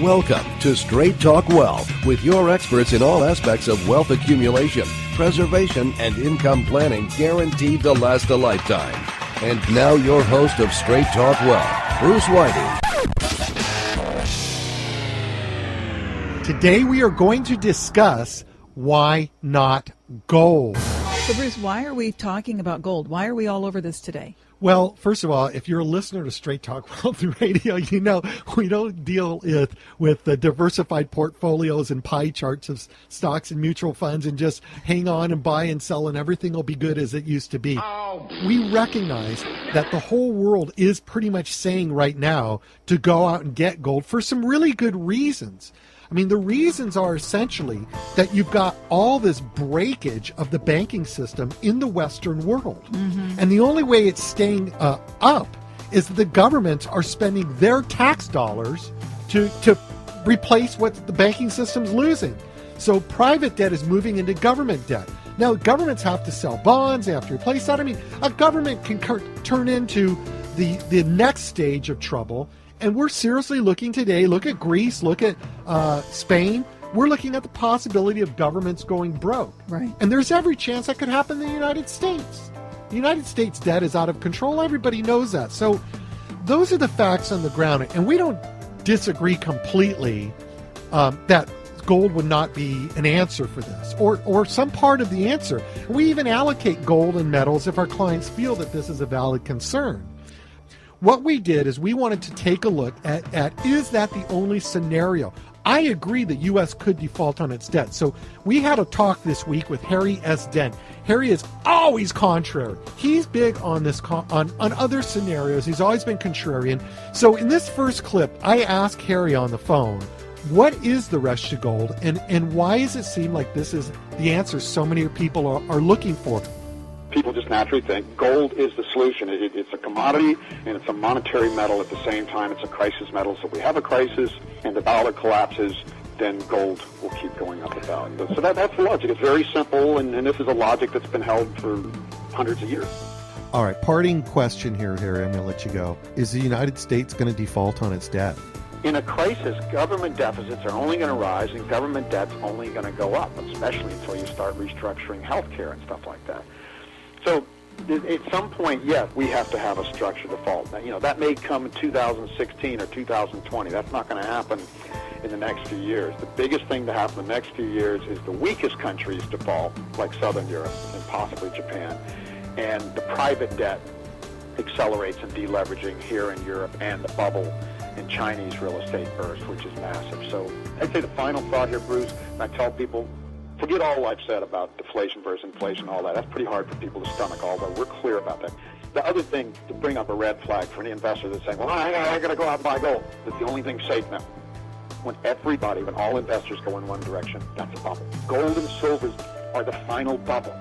Welcome to Straight Talk Wealth with your experts in all aspects of wealth accumulation, preservation, and income planning guaranteed to last a lifetime. And now your host of Straight Talk Wealth, Bruce Whiting. Today we are going to discuss why not gold. So Bruce, why are we talking about gold? Why are we all over this today? Well, first of all, if you're a listener to Straight Talk Wealth Radio, you know we don't deal with the diversified portfolios and pie charts of stocks and mutual funds and just hang on and buy and sell and everything will be good as it used to be. We recognize that the whole world is pretty much saying right now to go out and get gold for some really good reasons. I mean, the reasons are essentially that you've got all this breakage of the banking system in the Western world. Mm-hmm. And the only way it's staying up is that the governments are spending their tax dollars to replace what the banking system's losing. So private debt is moving into government debt. Now, governments have to sell bonds, they have to replace that. I mean, a government can turn into the next stage of trouble. And we're seriously looking today, look at Greece, look at Spain. We're looking at the possibility of governments going broke. Right. And there's every chance that could happen in the United States. The United States debt is out of control. Everybody knows that. So those are the facts on the ground. And we don't disagree completely that gold would not be an answer for this or some part of the answer. We even allocate gold and metals if our clients feel that this is a valid concern. What we did is we wanted to take a look at is that the only scenario? I agree that U.S. could default on its debt. So we had a talk this week with Harry S. Dent. Harry is always contrary. He's big on this on other scenarios. He's always been contrarian. So in this first clip, I asked Harry on the phone, what is the rush to gold and why does it seem like this is the answer so many people are looking for? People just naturally think gold is the solution. It's a commodity and it's a monetary metal at the same time. It's a crisis metal. So if we have a crisis and the dollar collapses, then gold will keep going up in value. So that's the logic. It's very simple, and this is a logic that's been held for hundreds of years. All right, parting question here, Harry. I'm going to let you go. Is the United States going to default on its debt? In a crisis, government deficits are only going to rise and government debt's only going to go up, especially until you start restructuring health care and stuff like that. So at some point, yes, we have to have a structured default. Now, that may come in 2016 or 2020. That's not going to happen in the next few years. The biggest thing to happen in the next few years is the weakest countries default, like Southern Europe and possibly Japan, and the private debt accelerates in deleveraging here in Europe, and the bubble in Chinese real estate bursts, which is massive. So I'd say the final thought here, Bruce, and I tell people, forget all I've said about deflation versus inflation, all that. That's pretty hard for people to stomach, although we're clear about that. The other thing to bring up a red flag for any investor that's saying, well, I got to go out and buy gold. That's the only thing safe now. When all investors go in one direction, that's a bubble. Gold and silver are the final bubble.